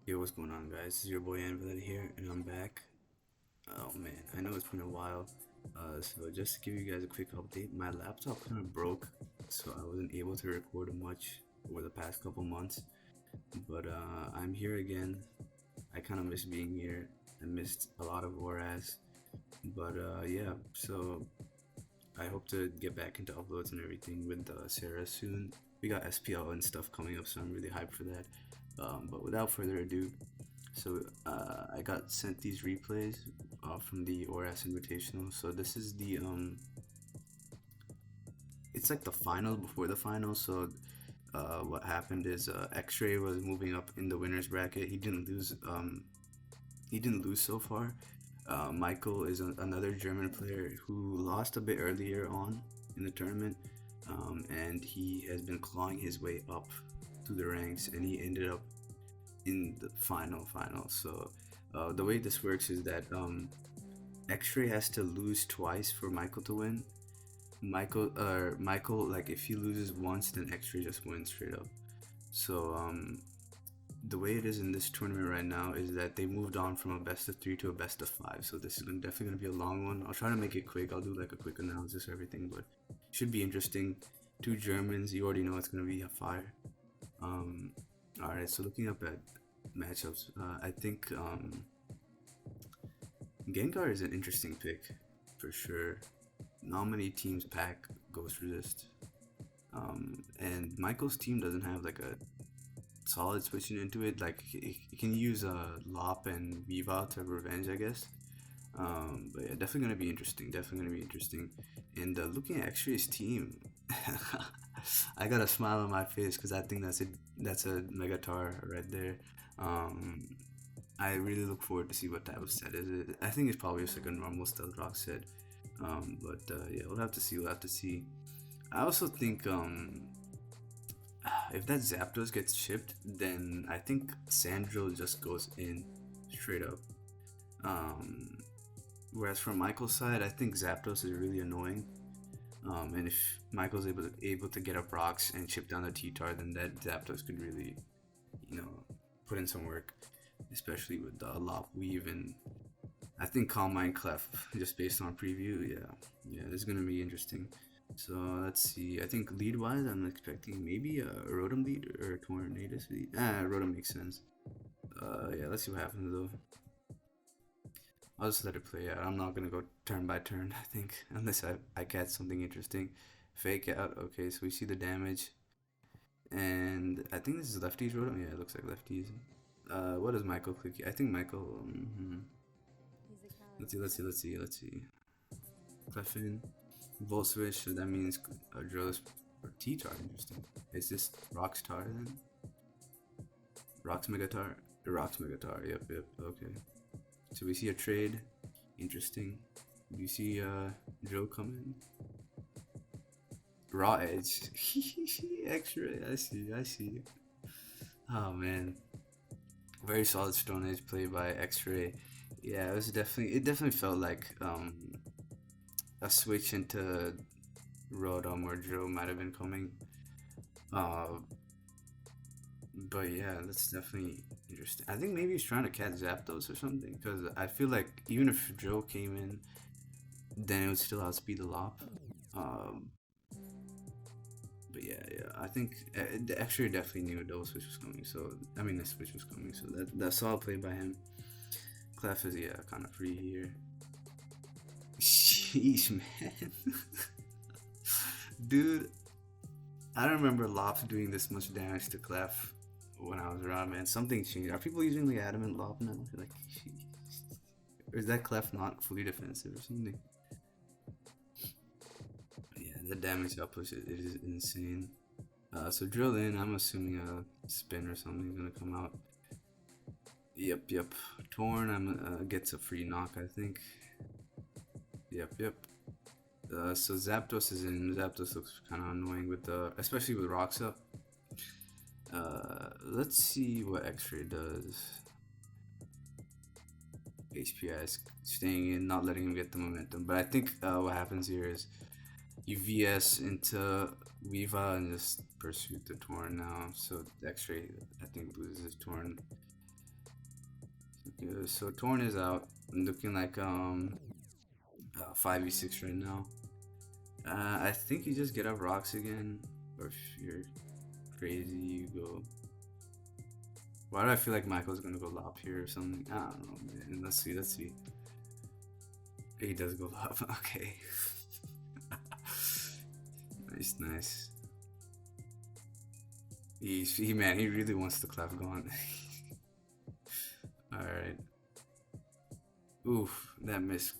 Yo, what's going on, guys? This is your boy Anvil here, and I'm back. Oh man, I know it's been a while. So just to give you guys a quick update, my laptop kind of broke, so I wasn't able to record much over the past couple months. But I'm here again. I kind of miss being here. I missed a lot of ORAS, but yeah. So I hope to get back into uploads and everything with Sarah soon. We got SPL and stuff coming up, so I'm really hyped for that. But without further ado, I got sent these replays from the ORAS Invitational. So this is it's like the finals before the finals. So what happened is Xray was moving up in the winners bracket. He didn't lose. He didn't lose so far. Michael is another German player who lost a bit earlier on in the tournament, and he has been clawing his way up through the ranks, and he ended up in the final. So the way this works is that Xray has to lose twice for Michael to win. Michael, like if he loses once, then Xray just wins straight up. So the way it is in this tournament right now is that they moved on from a best of three to a best of five. So this is definitely gonna be a long one. I'll try to make it quick. I'll do like a quick analysis of everything, but should be interesting. Two Germans, you already know it's gonna be a fire. Um, all right. So looking up at matchups, I think Gengar is an interesting pick for sure. Not many teams pack Ghost Resist. And Michael's team doesn't have like a solid switching into it. Like he can use Lop and Viva to revenge, I guess. But yeah, definitely gonna be interesting. Definitely gonna be interesting. And looking at Xray's team, I got a smile on my face because I think that's a Megatar right there. Um, I really look forward to see what type of set is it. I think it's probably just like a normal Stealth Rock set. But yeah, we'll have to see. We'll have to see. I also think if that Zapdos gets shipped, then I think Sandro just goes in straight up. Um, Whereas from Michael's side, I think Zapdos is really annoying. And if Michael's able to get up rocks and chip down the T-Tar, then that Zapdos could really, you know, put in some work, especially with the Lop Weave and I think Calm Mind Clef, just based on preview. Yeah, this is gonna be interesting. So let's see. I think lead wise, I'm expecting maybe a Rotom lead or a Tornadus lead. Rotom makes sense. Yeah, let's see what happens though. I'll just let it play out. I'm not gonna go turn by turn, I think, unless I catch something interesting. Fake out. Okay, so we see the damage. And I think this is lefties Rotom. Yeah, it looks like lefties. What does Michael click? I think Michael. Let's see. Clefin. Volt switch, so that means Drillus or T-Tar. Interesting. Is this Rockstar then? Rocks Megatar? Rocks Megatar. Yep. Okay. So we see a trade. Interesting. You see Drill coming. Raw Edge. Xray. I see. Oh man. Very solid Stone Edge play by Xray. Yeah, it definitely felt like a switch into Rotom or Drill might have been coming. Uh, but yeah, that's definitely interesting. I think maybe he's trying to catch Zapdos or something because I feel like even if Drill came in, then it would still outspeed the Lop. Um, but yeah, I think the X-Ray definitely knew a switch was coming. So I mean, the switch was coming. So that's solid play by him. Clef is kind of free here. Sheesh, man. Dude, I don't remember Lop doing this much damage to Clef when I was around, man. Something changed. Are people using like Adamant Lop now? Like, or is that Clef not fully defensive or something? Yeah, the damage output is insane. So drill in. I'm assuming a spin or something is gonna come out. Yep. Torn. Gets a free knock, I think. Yep. So Zapdos is in. Zapdos looks kind of annoying with especially with rocks up. Let's see what X-Ray does. HPI is staying in, not letting him get the momentum. But I think what happens here is you VS into Weava and just pursue the Torn now. So X-Ray, I think, loses his Torn. Yeah, so Torn is out, looking like 5v6 right now. I think you just get up rocks again, or if you're crazy, you go. Why do I feel like Michael's gonna go lop here or something? I don't know, man. Let's see, let's see. He does go lop. Okay. Nice, nice. Man, he really wants the clef gone. All right. Oof, that miss.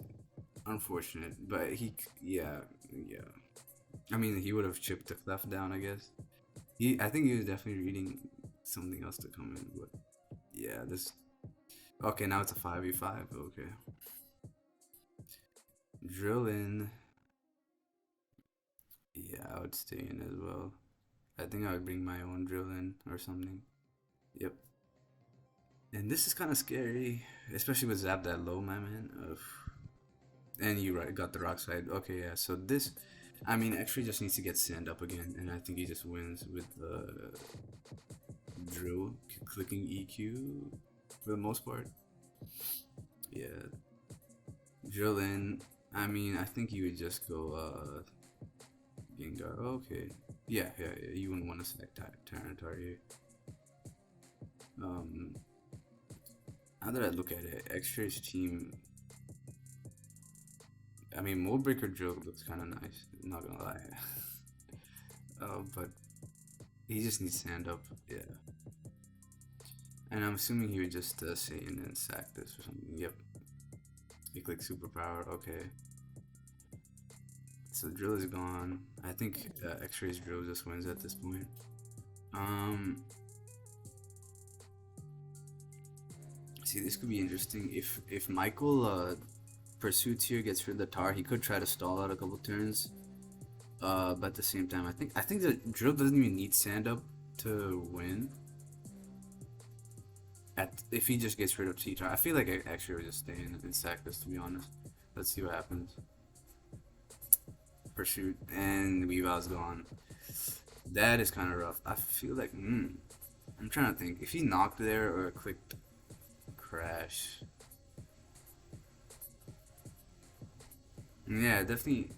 Unfortunate, but yeah, yeah. I mean, he would have chipped the clef down, I guess. I think he was definitely reading something else to come in, but yeah, this. Okay, now it's a 5v5. Okay. Drill in. Yeah, I would stay in as well. I think I would bring my own drill in or something. Yep. And this is kind of scary, especially with Zap that low, my man. Ugh. And you got the rock side. Okay, yeah. So this, I mean, Xray just needs to get sand up again, and I think he just wins with drill clicking EQ for the most part. Yeah, drill in. I mean, I think you would just go Gengar. Okay. Yeah, yeah, yeah. You wouldn't want to select Tyranitar here. Now that I look at it, Xray's team. I mean, Moldbreaker Drill looks kind of nice. I'm not gonna lie. But he just needs sand up. Yeah. And I'm assuming he would just say and then sack this or something. Yep. He clicks superpower. Okay. So drill is gone. I think Xray's drill just wins at this point. See, this could be interesting. If Michael pursuits here, gets rid of the tar, he could try to stall out a couple turns. But at the same time, I think the drill doesn't even need sand up to win. If he just gets rid of T-Tar, I feel like I actually would just stay in and sack this, to be honest. Let's see what happens. Pursuit, and Weavile's gone. That is kind of rough. I feel like, I'm trying to think. If he knocked there or clicked crash. Yeah, definitely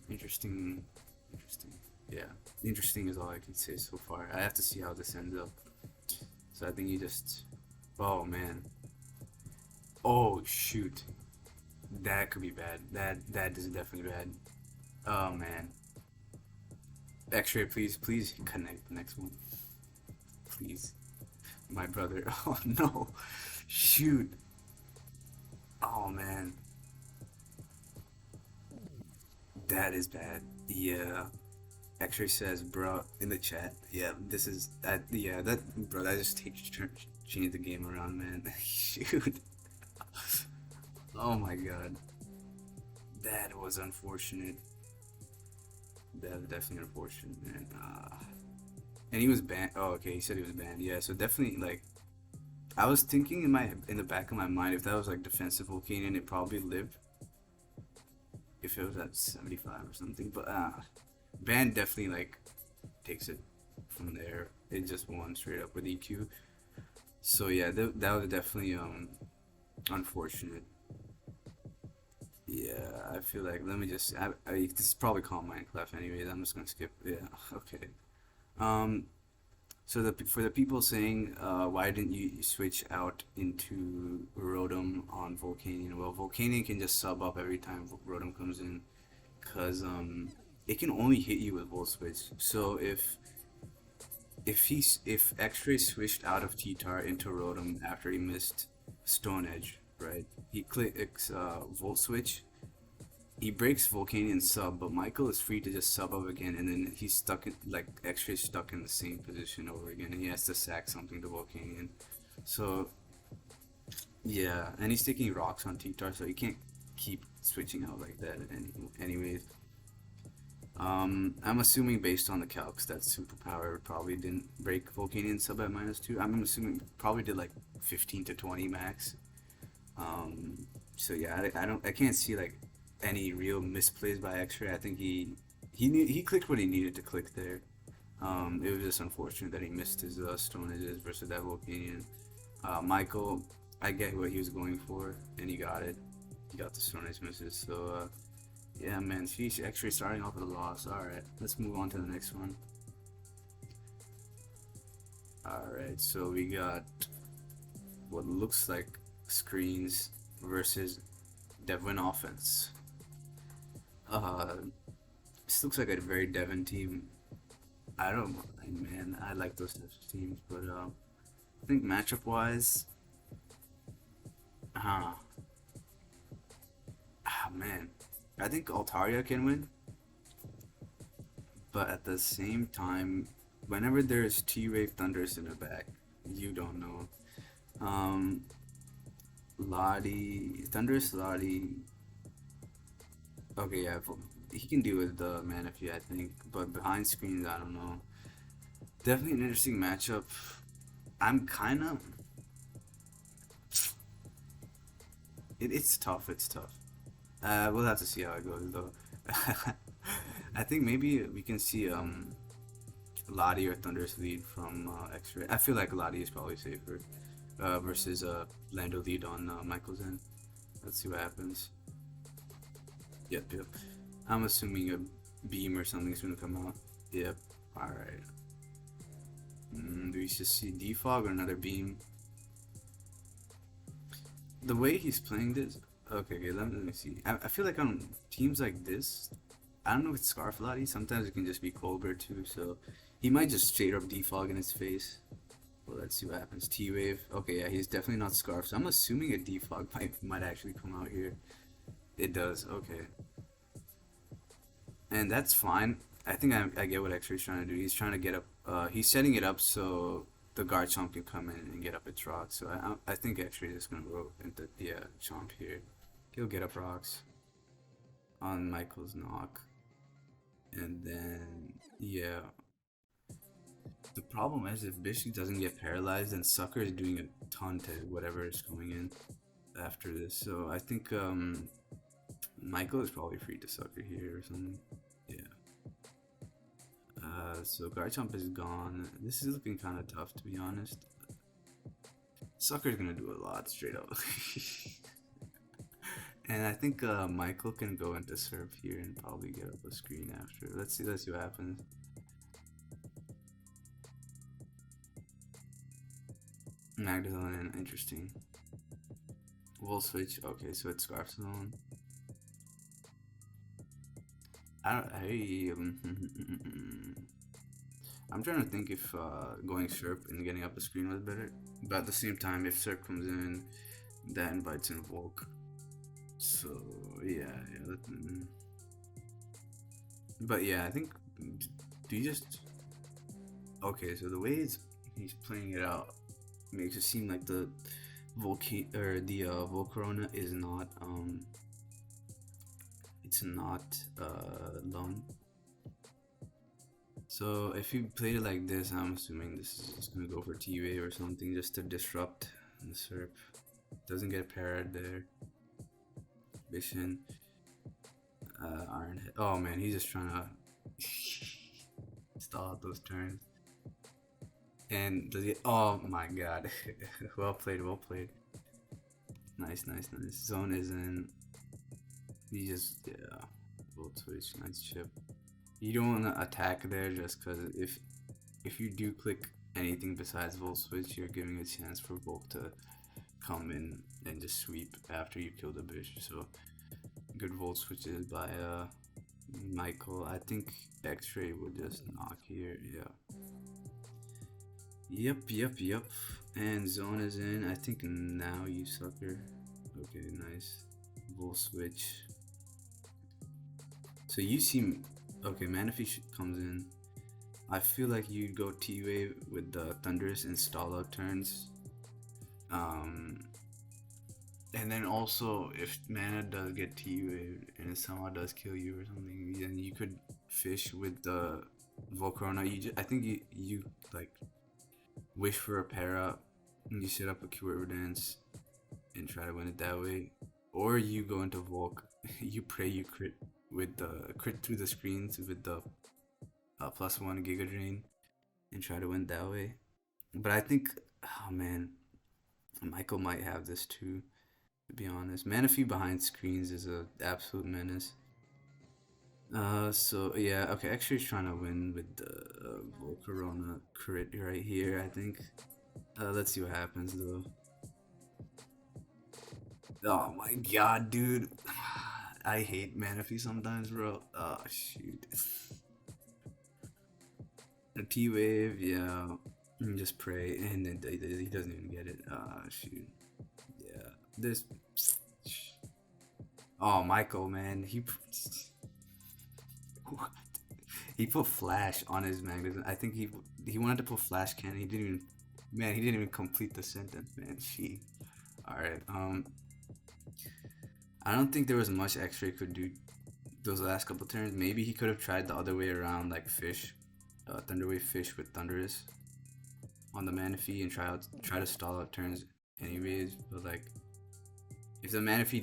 interesting. Interesting. Yeah, interesting is all I can say so far. I have to see how this ends up. So I think you just. Oh man. Oh shoot. That could be bad. That is definitely bad. Oh man. Xray, please connect the next one. Please. My brother. Oh no. Shoot. Oh man. That is bad. Yeah. Xray says, bro, in the chat. Yeah, this is that. Yeah, that bro. That just changed the game around, man. Shoot. Oh my god. That was unfortunate. That was definitely unfortunate, man. And he was banned. Oh, okay. He said he was banned. Yeah. So definitely, like, I was thinking in the back of my mind, if that was like defensive Volcanion, it probably lived. If it was at 75 or something, but ban definitely like takes it from there. It just won straight up with EQ. So yeah, that was definitely unfortunate. Yeah, I feel like let me just. This is probably Calm Mind Clef anyways. I'm just gonna skip. Yeah, okay. So for the people saying, why didn't you switch out into Rotom on Volcanion? Well, Volcanion can just sub up every time Rotom comes in, cause it can only hit you with Volt Switch. So if Xray switched out of T-Tar into Rotom after he missed Stone Edge, right? He clicks Volt Switch. He breaks Volcanion sub, but Michael is free to just sub up again, and then he's stuck in like Xray's stuck in the same position over again, and he has to sack something to Volcanion. So yeah, and he's taking rocks on T-Tar, so he can't keep switching out like that. Anyways, I'm assuming based on the calcs that Superpower probably didn't break Volcanion sub at -2. I'm assuming probably did like 15 to 20 max. So yeah, I can't see like any real misplays by Xray. I think he clicked what he needed to click there. It was just unfortunate that he missed his Stone Edges versus that Volcanion. Michael, I get what he was going for, and he got it. He got the Stone Ice misses. So yeah, man, she's actually starting off with a loss. All right, let's move on to the next one. All right, so we got what looks like screens versus Devon offense. Uh, this looks like a very Devon team. I don't, man, I like those types of teams, but I think matchup wise, uh, man, I think Altaria can win, but at the same time, whenever there's T-Wave Thunders in the back, you don't know. Um, Lottie, Thunderous Lottie, okay, yeah, he can deal with the Manaphy, I think, but behind screens, I don't know. Definitely an interesting matchup. I'm kind of, it's tough, it's tough. We'll have to see how it goes, though. I think maybe we can see Lottie or Thunderous lead from Xray. I feel like Lottie is probably safer versus Lando lead on Michael's end. Let's see what happens. Yep, yep. I'm assuming a beam or something's gonna come out. Yep. Alright. Do we just see defog or another beam? The way he's playing this. Okay, okay, let me see. I feel like on teams like this, I don't know if it's Scarf Lottie. Sometimes it can just be Colbert too, so he might just straight up defog in his face. Well, let's see what happens. T-Wave. Okay, yeah, he's definitely not Scarf, so I'm assuming a defog might actually come out here. It does, okay. And that's fine. I think I get what X-Ray's trying to do. He's trying to get up. He's setting it up so the guard chomp can come in and get up its rocks. So I think X-Ray is gonna go into chomp here. He'll get up rocks on Michael's knock, and then yeah. The problem is if Bishop doesn't get paralyzed, then Sucker is doing a ton to whatever is coming in after this. So I think Michael is probably free to Sucker here or something. Yeah. So Garchomp is gone. This is looking kind of tough, to be honest. Sucker's gonna do a lot straight up. And I think Michael can go into Surf here and probably get up a screen after. Let's see what happens. Magdalene, interesting. Volt switch. Okay, so it's Scarf Zone. I don't. Hey, I'm trying to think if going Serp and getting up the screen was better. But at the same time, if Serp comes in, that invites in Volk. So yeah, yeah. But yeah, I think. Do you just? Okay, so the way he's playing it out makes it seem like the Volcarona is not it's not lung. So if you played it like this, I'm assuming this is just gonna go for T-Wave or something just to disrupt the Serp. Doesn't get parried there. Vision. Iron Head. Oh man, he's just trying to stall out those turns. And does he? Oh my god. Well played, well played. Nice, nice, nice. Zone is in. He just, yeah. Volt switch, nice chip. You don't want to attack there just because if you do click anything besides Volt switch, you're giving a chance for Volt to come in and just sweep after you kill the bitch. So good Volt switches by Michael. I think X-Ray will just knock here. Yeah. Yep, yep, yep. And zone is in. I think now you sucker. Okay, nice. Volt switch. So you see, okay, Manaphy comes in. I feel like you'd go T-Wave with the Thunderous and stall out turns. And then also, if Mana does get T-Wave and it somehow does kill you or something, then you could fish with the Volcarona. I think you like wish for a para and you set up a Cure Dance and try to win it that way. Or you go into Volk, you pray you crit with the crit through the screens with the +1 Giga Drain and try to win that way. But I think, oh man, Michael might have this too, to be honest. Manaphy behind screens is a absolute menace. So yeah, okay, actually trying to win with the Volcarona crit right here, I think. Let's see what happens though. Oh my god, dude. I hate Manaphy sometimes, bro. Oh shoot. The T wave, yeah. Just pray, and then he doesn't even get it. Ah, shoot. Yeah. This. Oh, Michael, man. He put flash on his magazine. I think he wanted to put flash cannon. He didn't even. Man, he didn't even complete the sentence, man. She. All right. I don't think there was much Xray could do those last couple turns. Maybe he could have tried the other way around, like fish, Thunderwave fish with Thunderous on the Manaphy and try to stall out turns anyways. But like, if the Manaphy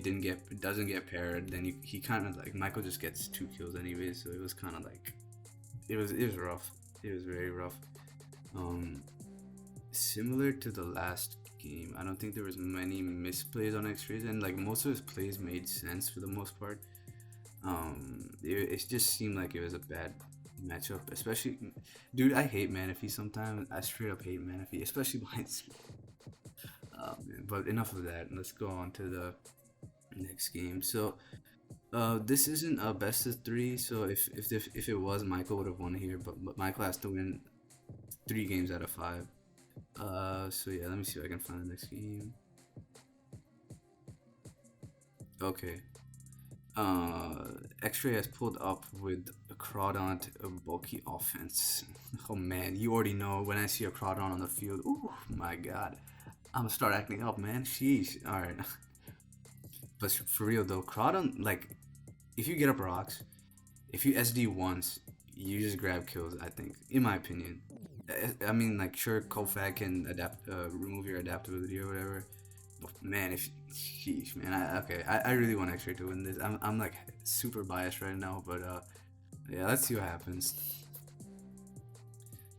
doesn't get paired, then he kind of like Michael just gets 2 kills anyways. So it was kind of like it was rough. It was very rough. Um, Similar to the last game, I don't think there was many misplays on X-rays, and like most of his plays made sense for the most part. It just seemed like it was a bad matchup, especially, dude. I hate Manaphy sometimes. I straight up hate Manaphy, especially behind. Man. But enough of that. Let's go on to the next game. So, this isn't a best of three. So if it was, Michael would have won here, but Michael has to win 3 games out of 5. So yeah, let me see if I can find the next game. Okay. X-Ray has pulled up with a Crawdont, a bulky offense. Oh man, you already know when I see a Crawdont on the field. Oh my god, I'm gonna start acting up, man. Sheesh. All right, but for real though, Crawdont, like, if you get up rocks, if you SD once, you just grab kills. I think, in my opinion. I mean, like, sure, Kofag can remove your adaptability or whatever. But man, if sheesh, man, I really want X-Ray to win this. I'm like super biased right now, but yeah, let's see what happens.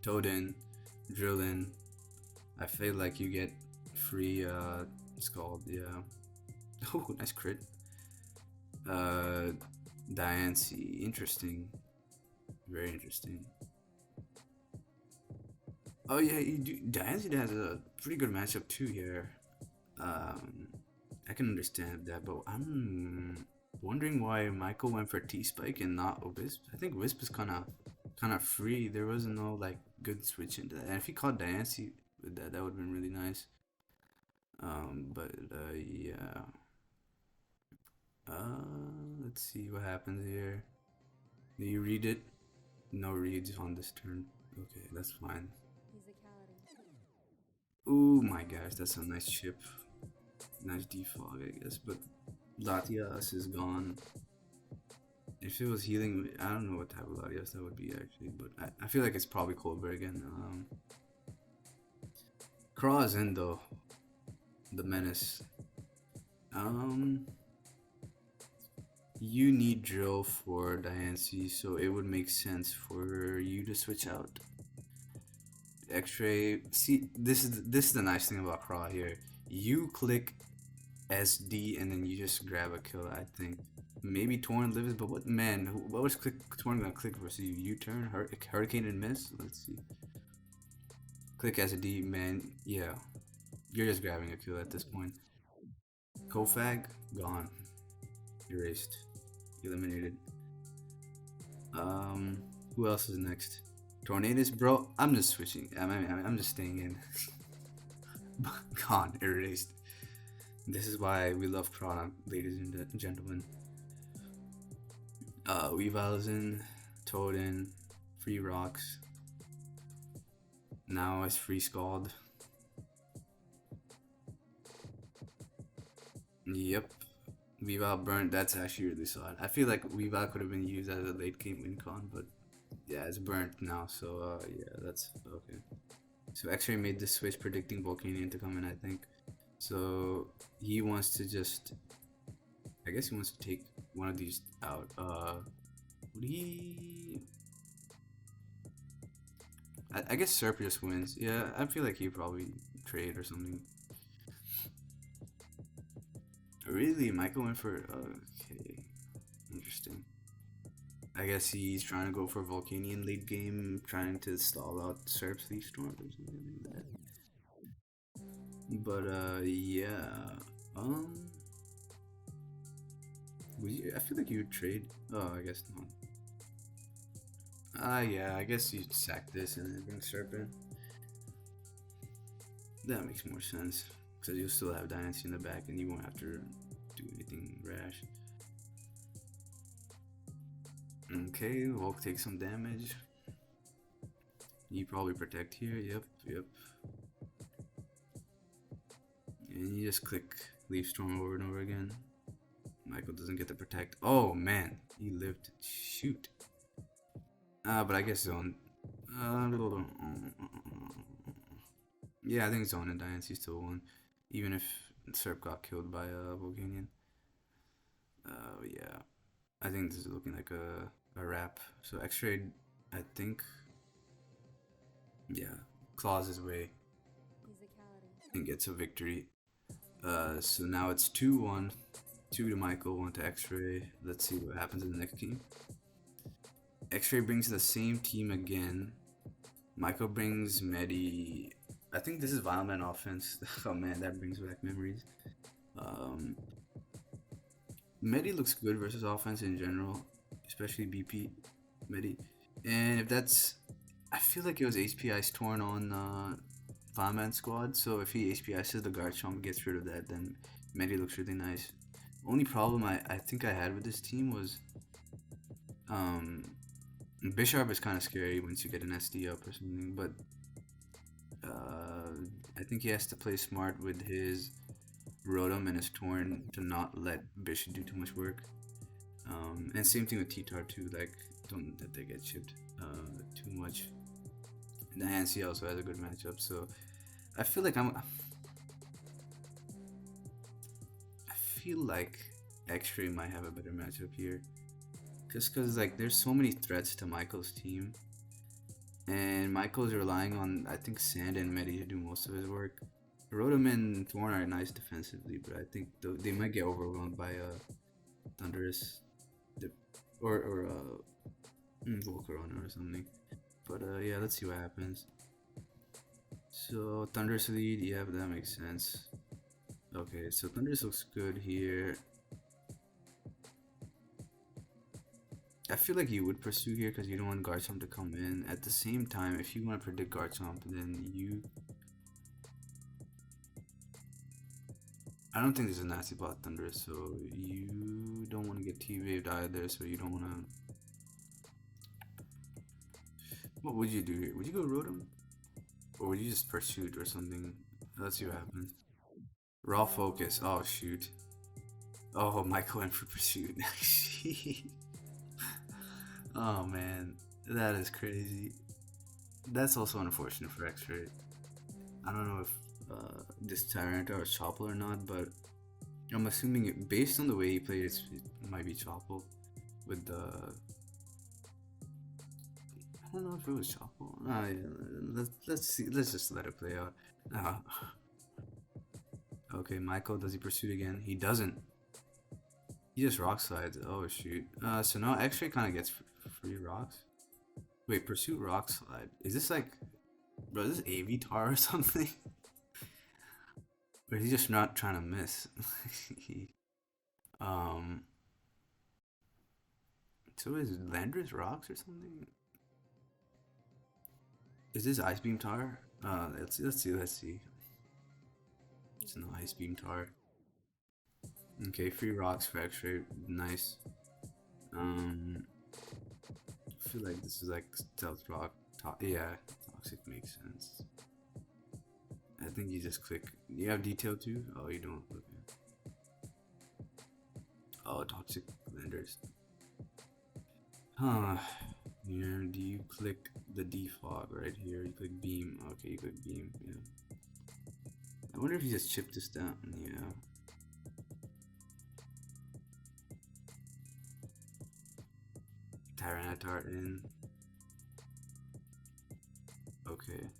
Toad in, drill in. I feel like you get free Scald, yeah. Oh, nice crit. Uh, Diancie, interesting, very interesting. Oh yeah, you do. Diancie has a pretty good matchup too here. Um, I can understand that, but I'm wondering why Michael went for T Spike and not a Wisp. I think Wisp is kind of free. There was no like good switch into that. And if he caught Diancie with that, that would have been really nice. But yeah. Let's see what happens here. Do you read it? No reads on this turn. Okay, that's fine. Oh my gosh, that's a nice chip. Nice defog, I guess. But Latias is gone. If it was healing, I don't know what type of Latias that would be actually, but I feel like it's probably Colbert again. Craw is in though. The menace. Um, you need drill for Diancie, so it would make sense for you to switch out. X-ray. See, this is the nice thing about Craw here. You click SD and then you just grab a kill. I think maybe Torn lives, but what man? What was Torn gonna click versus you? U-turn, Hurricane and miss. Let's see. Click SD, man. Yeah, you're just grabbing a kill at this point. Kofag gone, erased, eliminated. Who else is next? Tornadus, bro. I'm just switching. I'm just staying in. Gone, erased. This is why we love Prana, ladies and gentlemen. Weavile's in, Toad in, free rocks. Now it's free Scald. Yep. Weavile burnt, that's actually really solid. I feel like Weavile could have been used as a late game win con, but yeah, it's burnt now, so yeah, that's okay. So X-Ray made the switch predicting Volcanion to come in, I think. So he wants to just, I guess he wants to take one of these out. Would he? I guess Serp just wins. Yeah, I feel like he probably trade or something. Really, Michael went for okay, interesting. I guess he's trying to go for Volcanion late game, trying to stall out Serp's Leaf Storm or something like that. But yeah. Um, I feel like you would trade. Oh, I guess not. Yeah, I guess you sack this and then bring Serpent. That makes more sense. Because you'll still have Dynasty in the back and you won't have to do anything rash. Okay, Volk takes some damage. You probably protect here, yep. And you just click Leaf Storm over and over again. Michael doesn't get to protect. Oh man, he lived. Shoot. But I guess Zone. Yeah, I think Zone and Dynasty still won. Even if Serp got killed by Volcanion. Yeah. I think this is looking like a wrap. So Xray, I think, yeah, claws his way and gets a victory. So now it's 2-1. 2 to Michael, 1 to Xray. Let's see what happens in the next game. Xray brings the same team again. Michael brings Medi. I think this is Violent offense. Oh man, that brings back memories. Medi looks good versus offense in general, especially BP Medi. And if that's, I feel like it was HPI's torn on Fireman squad. So if he HPI's the guard chomp gets rid of that, then Medi looks really nice. Only problem I think I had with this team was Bisharp is kind of scary once you get an SD up or something, but I think he has to play smart with his Rotom and his Torn to not let Bish do too much work. And same thing with T-Tar too, like don't let they get chipped too much. And Nancy also has a good matchup, so I feel like I feel like Xray might have a better matchup here. Just because like there's so many threats to Michael's team. And Michael's relying on, I think, Sand and Medi to do most of his work. Rotom and Thorn are nice defensively, but I think they might get overwhelmed by Thunderous or Volcarona or something. But yeah, let's see what happens. So Thunderous lead, yeah, but that makes sense. Okay, so Thunderous looks good here. I feel like you would pursue here because you don't want Garchomp to come in. At the same time, if you want to predict Garchomp, then you... I don't think there's a nasty bot Thunder, so you don't want to get T-Waved either, so you don't want to... What would you do here? Would you go Rotom? Or would you just Pursuit or something? Let's see what happens. Raw Focus. Oh, shoot. Oh, Michael went for Pursuit. Oh, man. That is crazy. That's also unfortunate for Xray. I don't know if this Tyranitar is Chople or not, but I'm assuming it, based on the way he played, it might be Chople with the... I don't know if it was Chople. Yeah, let's see. Let's just let it play out. Okay, Michael, does he pursue again? He doesn't. He just rock slides. Oh shoot. So now Xray kind of gets free rocks. Wait, pursuit rock slide. Is this like, bro? Is this Avitar or something? Or is he just not trying to miss? So is Landorus rocks or something? Is this Ice Beam Tar? Let's see. It's an Ice Beam Tar. Okay, free rocks for Xray. Nice. I feel like this is like Stealth Rock. Yeah, Toxic makes sense. I think you just click. You have detail too? Oh, you don't. Okay. Oh, Toxic Landers. Huh. Yeah, do you click the defog right here? You click beam. Okay, you click beam. Yeah. I wonder if you just chip this down. Yeah. Tyranitar in. Okay.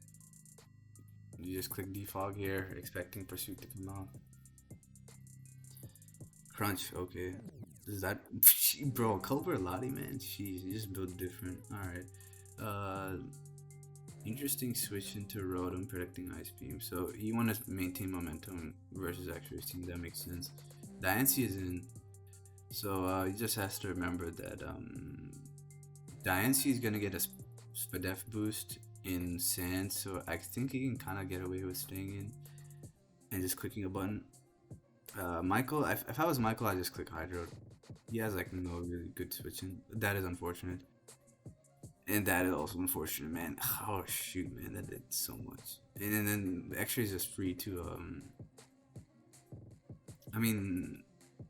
You just click defog here, expecting pursuit to come out. Crunch, okay. Is that bro? Culver Lottie, man. She's just built different. All right. Uh, Interesting switch into Rotom predicting Ice Beam. So you want to maintain momentum versus Xray's team. That makes sense. Diancie is in, so he just has to remember that Diancie is gonna get a Spadef boost in Sand. So I think he can kind of get away with staying in and just clicking a button. Michael, if I was Michael, I'd just click Hydro. He has like no really good switching. That is unfortunate. And that is also unfortunate, man. Oh shoot, man, that did so much. And then X-ray is just free to I mean,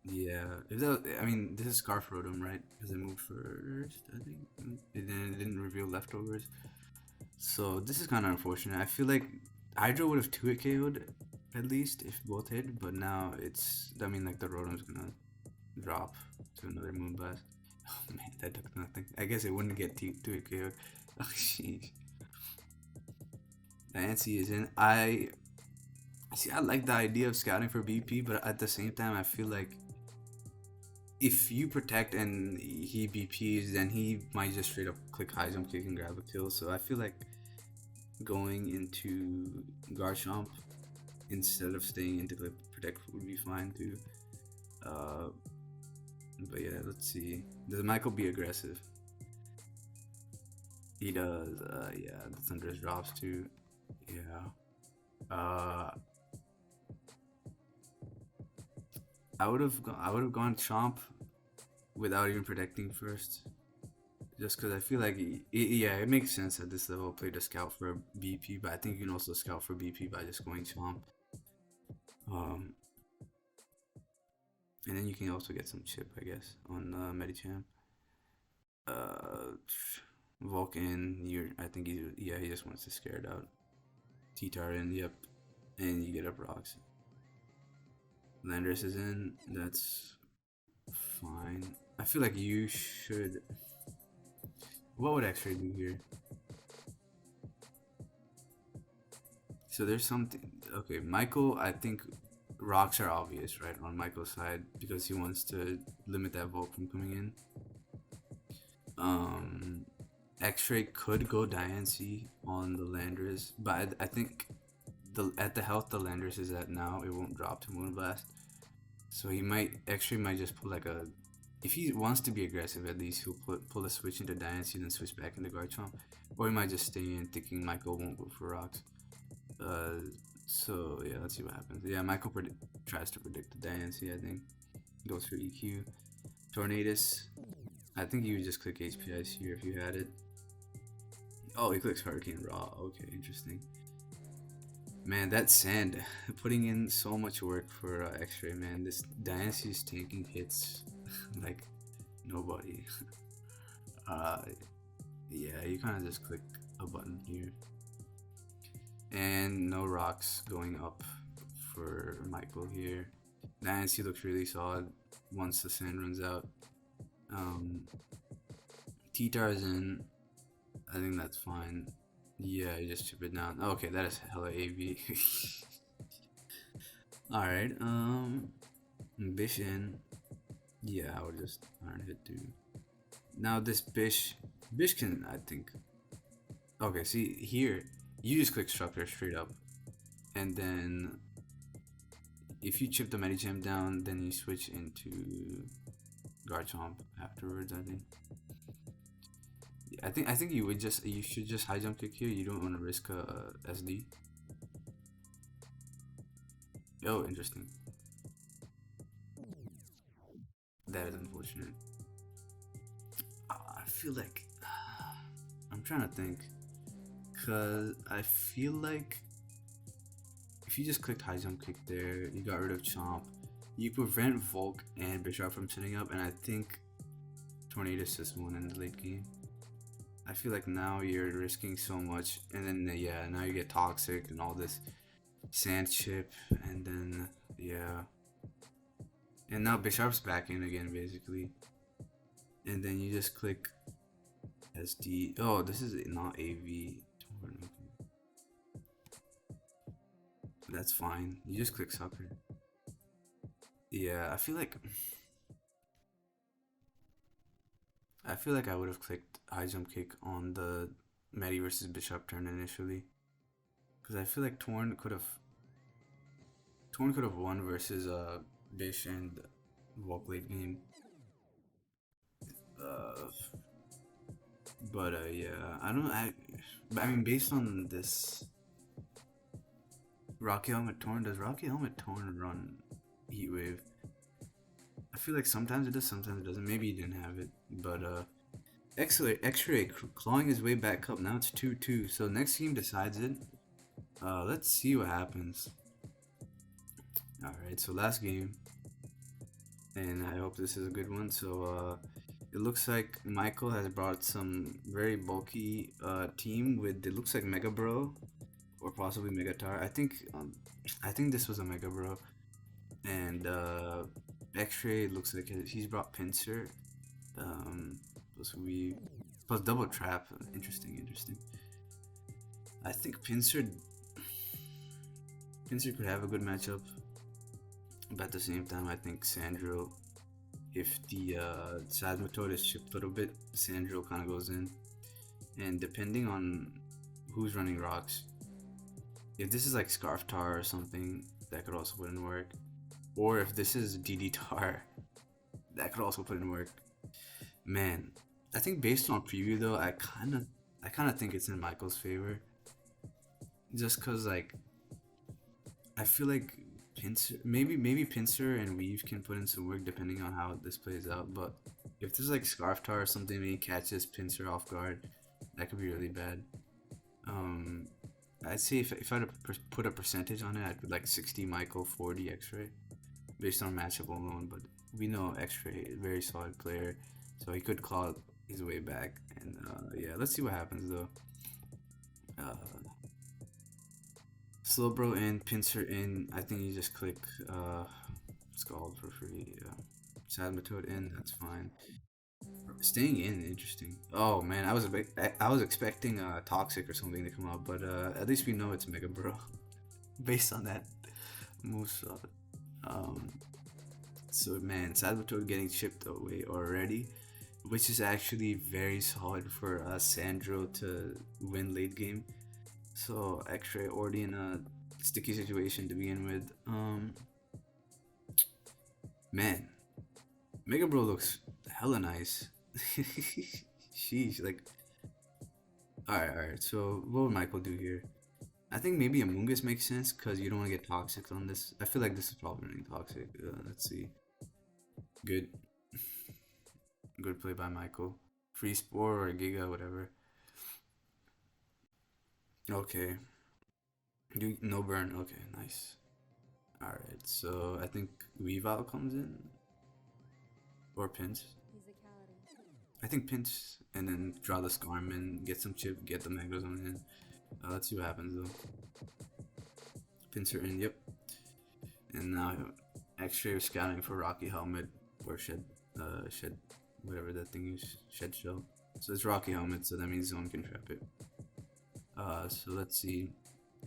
yeah. If that, I mean, this is Scarf Rotom, right? Because it moved first, I think. And then it didn't reveal leftovers. So this is kind of unfortunate. I feel like Hydro would have 2-hit KO'd at least if both hit, but now it's. I mean, like the Rotom's gonna drop to another Moonblast. Oh man, that took nothing. I guess it wouldn't get 2-hit KO'd. Oh jeez. Nancy is in. I see. I like the idea of scouting for BP, but at the same time, I feel like if you protect and he BPs, then he might just straight up click high jump kick and grab a kill. So I feel like going into Garchomp instead of staying into clip protect would be fine too. But yeah, let's see. Does Michael be aggressive? He does. Yeah, the Thunderous drops too. Yeah. I would have gone Chomp without even protecting first, just because I feel like yeah, it makes sense at this level play to scout for BP, but I think you can also scout for BP by just going Chomp. And then you can also get some chip, I guess, on Medicham. Vulcan, I think he just wants to scare it out. T-Tar in, yep, and you get up rocks. Landorus is in, that's fine. I feel like you should. What would Xray do here? So there's something. Okay, Michael, I think rocks are obvious, right, on Michael's side because he wants to limit that Volt from coming in. Xray could go Diancie on the Landorus, but I think at the health the Landorus is at now, it won't drop to Moonblast. So Xray might just pull like a. If he wants to be aggressive, at least he'll pull a switch into Diancie and then switch back into Garchomp. Or he might just stay in thinking Michael won't go for rocks. So yeah, let's see what happens. Yeah, Michael tries to predict the Diancie, I think. Goes for EQ. Tornadus. I think you would just click HPIC here if you had it. Oh, he clicks Hurricane Raw. Okay, interesting. Man, that Sand, putting in so much work for Xray, man. This Diancie's tanking hits like nobody. Yeah, you kind of just click a button here. And no rocks going up for Michael here. Diancie looks really solid once the Sand runs out. T-Tar's in. I think that's fine. Yeah, you just chip it down. Okay, that is hella AV. Alright, Bish in. Yeah, I would just Iron Hit too. Now this Bish can, I think. Okay, see here, you just click Structure straight up, and then if you chip the Medicham down, then you switch into Garchomp afterwards. I think you should just high jump kick here. You don't want to risk a SD. Oh, interesting. That is unfortunate. I feel like I'm trying to think, cause I feel like if you just clicked high jump kick there, you got rid of Chomp, you prevent Volk and Bisharp from setting up, and I think Tornadus just won in the late game. I feel like now you're risking so much, and then yeah, now you get toxic and all this Sand chip, and then yeah, and now Bisharp's back in again basically, and then you just click SD. Oh, this is not AV. That's fine. You just click Sucker. Yeah, I feel like I would have clicked high jump kick on the Medi versus Bishop turn initially, because I feel like Torn could have won versus Bish and walk late game. Uh, but yeah, I don't. I mean, based on this Rocky Helmet Torn, does Rocky Helmet Torn run Heat Wave? I feel like sometimes it does, sometimes it doesn't. Maybe he didn't have it, but Xray clawing his way back up. Now it's 2-2. So next game decides it. Let's see what happens. All right, so last game, and I hope this is a good one. So it looks like Michael has brought some very bulky team with, it looks like Mega Bro or possibly Mega Tar. I think this was a Mega Bro, and X-Ray looks like he's brought Pincer. Um, plus we plus double trap. Interesting, interesting. I think Pincer could have a good matchup, but at the same time, I think Sandro, if the Sadmatode is chipped a little bit, Sandro kind of goes in. And depending on who's running rocks, if this is like Scarf Tar or something, that could also put in work. Or if this is DD Tar, that could also put in work. Man, I think based on preview though, I kind of think it's in Michael's favor. Just cause like I feel like Pincer, maybe Pincer and Weave can put in some work depending on how this plays out. But if there's like Scarf Tar or something and he catches Pincer off guard, that could be really bad. Um, I'd say if I had to put a percentage on it, I'd put like 60 Michael, 40 X-Ray, based on matchup alone. But we know X-Ray is a very solid player, so he could claw his way back. And yeah, let's see what happens though. Uh, Slowbro in, Pincer in. I think you just click Scald for free. Yeah. Sadmatode in, that's fine. Staying in, interesting. Oh man, I was expecting Toxic or something to come up, but at least we know it's Mega Bro, based on that moveset. Um, so man, Salvatore getting chipped away already, which is actually very solid for Sandro to win late game. So X-Ray already in a sticky situation to begin with. Man, Mega Bro looks hella nice. Sheesh, like, alright. So what would Michael do here? I think maybe Amoongus makes sense because you don't want to get toxic on this. I feel like this is probably running toxic. Let's see. Good, good play by Michael. Free Spore or Giga, whatever. Okay. Do no burn. Okay, nice. All right. So I think Weavile comes in or Pinch. I think Pinch and then draw the Scarman, get some chip, get the Megalozone in. Let's see what happens though. Pincer in. Yep. And now X-Ray is scouting for Rocky Helmet or Shed, whatever that thing is, Shed Shell. So it's Rocky Helmet, so that means Zone can trap it. So let's see.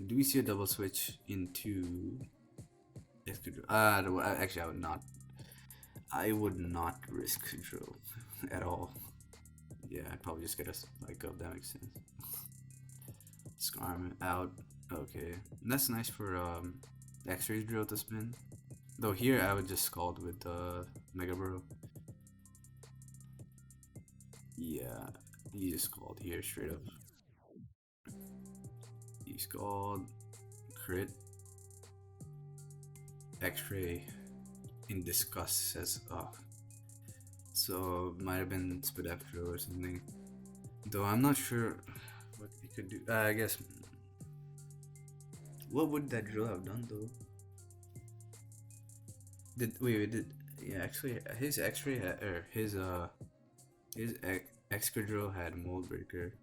Do we see a double switch into Excadrill? Actually, I would not. I would not risk control at all. Yeah, I'd probably just get a spike up. That makes sense. Scarm out. Okay, and that's nice for X-Ray drill to spin. Though here I would just scald with Mega Bro. Yeah, he just scald here straight up. He scald, crit, X-Ray in disgust says, oh. So might have been Spidef drill or something. Though I'm not sure what he could do. I guess. What would that drill have done though? Did yeah, actually his X-Ray or his Excadrill had Mold Breaker.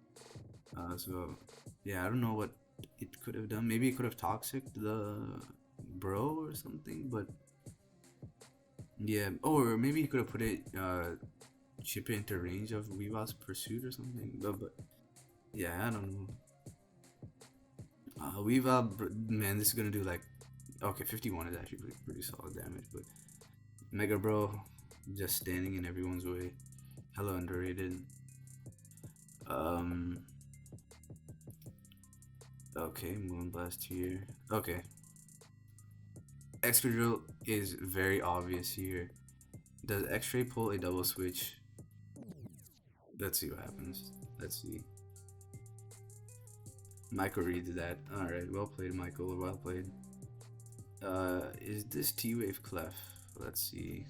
So yeah, I don't know what it could have done. Maybe it could have toxic the bro or something, but yeah, or maybe he could have put it chip it into range of Weavile's pursuit or something. But yeah, I don't know. Weavile, man, this is gonna do like, okay, 51 is actually pretty solid damage, but Mega Bro, just standing in everyone's way. Hella underrated. Um, okay, Moonblast here. Okay, Excadrill is very obvious here. Does Xray pull a double switch? Let's see what happens. Let's see. Michael reads that. Alright, well played, Michael. Well played. Is this T-Wave Clef? Let's see.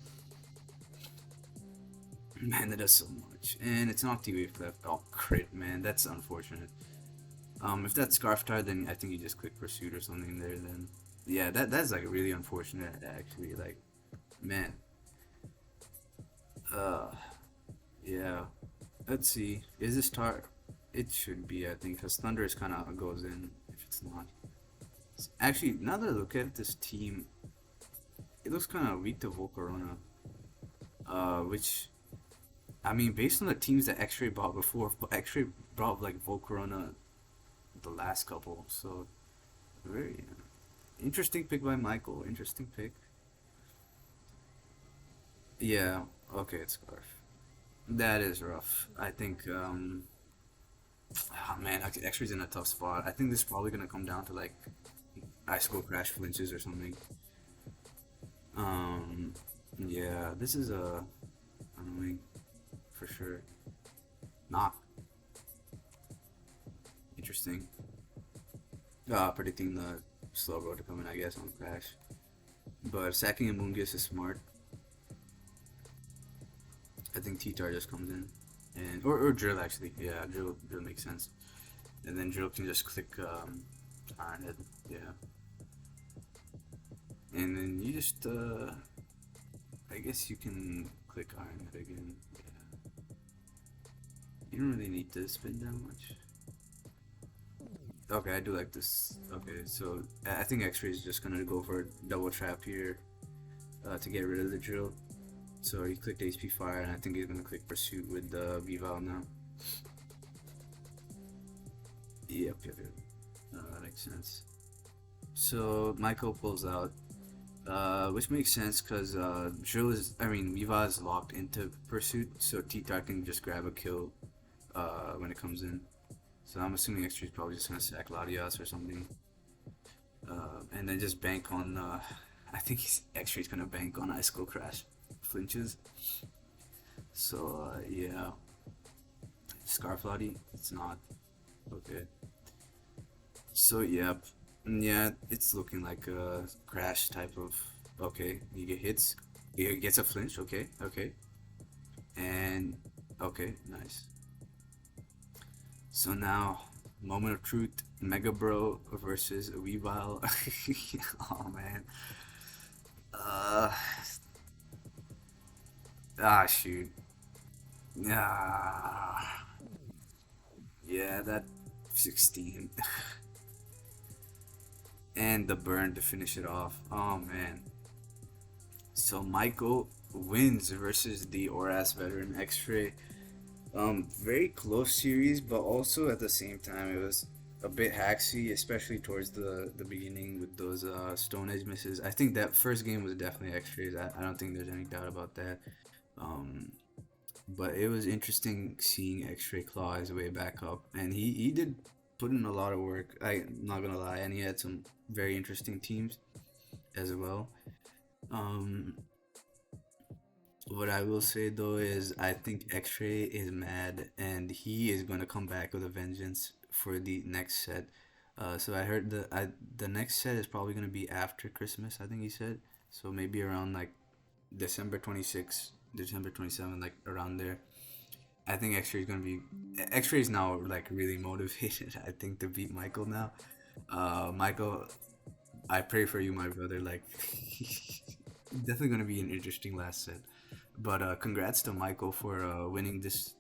Man, that does so much. And it's not T-Wave Clef. Oh, crit, man. That's unfortunate. If that's Scarf Tire, then I think you just click Pursuit or something there, then. Yeah, that's like really unfortunate, actually. Like, man. Uh, yeah. Let's see. Is this tar? It should be, I think, because Thunders kind of goes in if it's not. Actually, now that I look at this team, it looks kind of weak to Volcarona. Which, I mean, based on the teams that X-Ray bought before, but X-Ray brought like Volcarona the last couple, so very interesting pick by Michael. Interesting pick. Yeah, okay, it's Scarf. That is rough. I think, oh man, X-Ray's in a tough spot. I think this is probably gonna come down to like Icicle Crash flinches or something. Um, yeah, this is annoying for sure. Not interesting. Predicting the slow road to come in, I guess, on Crash. But sacking a Moongus is smart. I think T-Tar just comes in. And or Drill actually. Yeah, Drill makes sense. And then Drill can just click Iron Head. Yeah. And then you just I guess you can click Iron Head again. Yeah. You don't really need to spin that much. Okay, I do like this. Okay, so I think X-Ray is just gonna go for a double trap here to get rid of the drill. So he clicked HP Fire, and I think he's gonna click Pursuit with the Vival now. Yep. That makes sense. So Michael pulls out, which makes sense because Drill is, I mean, Vival is locked into Pursuit, so T-Tar can just grab a kill when it comes in. So I'm assuming X3 is probably just gonna sack Latias or something, and then just bank on. I think X3 is gonna bank on Icicle Crash flinches. So yeah, Scarf Lati, it's not okay. So yep, yeah, it's looking like a Crash type of. Okay, he get hits, he gets a flinch. Okay, and okay, nice. So now, moment of truth, Mega Bro versus Weavile. Oh man. Uh, shoot. Ah, yeah, that 16. And the burn to finish it off. Oh man. So Michael wins versus the ORAS veteran Xray. Very close series, but also at the same time it was a bit hacksy, especially towards the beginning with those Stone Edge misses. I think that first game was definitely X-Rays. I don't think there's any doubt about that. Um, but it was interesting seeing X-Ray claw his way back up, and he did put in a lot of work. I'm not gonna lie, and he had some very interesting teams as well. Um, what I will say though is I think X-Ray is mad and he is going to come back with a vengeance for the next set. So I heard the next set is probably going to be after Christmas, I think he said. So maybe around like December 26th, December 27th, like around there. I think X-Ray is going to be X-Ray is now like really motivated, I think, to beat Michael now. Michael, I pray for you, my brother. Like, definitely gonna be an interesting last set. But congrats to Michael for winning this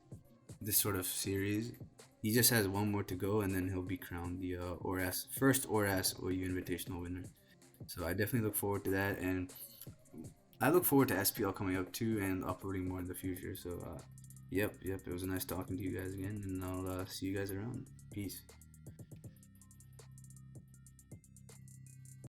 sort of series. He just has one more to go, and then he'll be crowned the ORAS first ORAS OU Invitational winner. So I definitely look forward to that, and I look forward to SPL coming up too, and uploading more in the future. So, yep. It was nice talking to you guys again, and I'll see you guys around. Peace.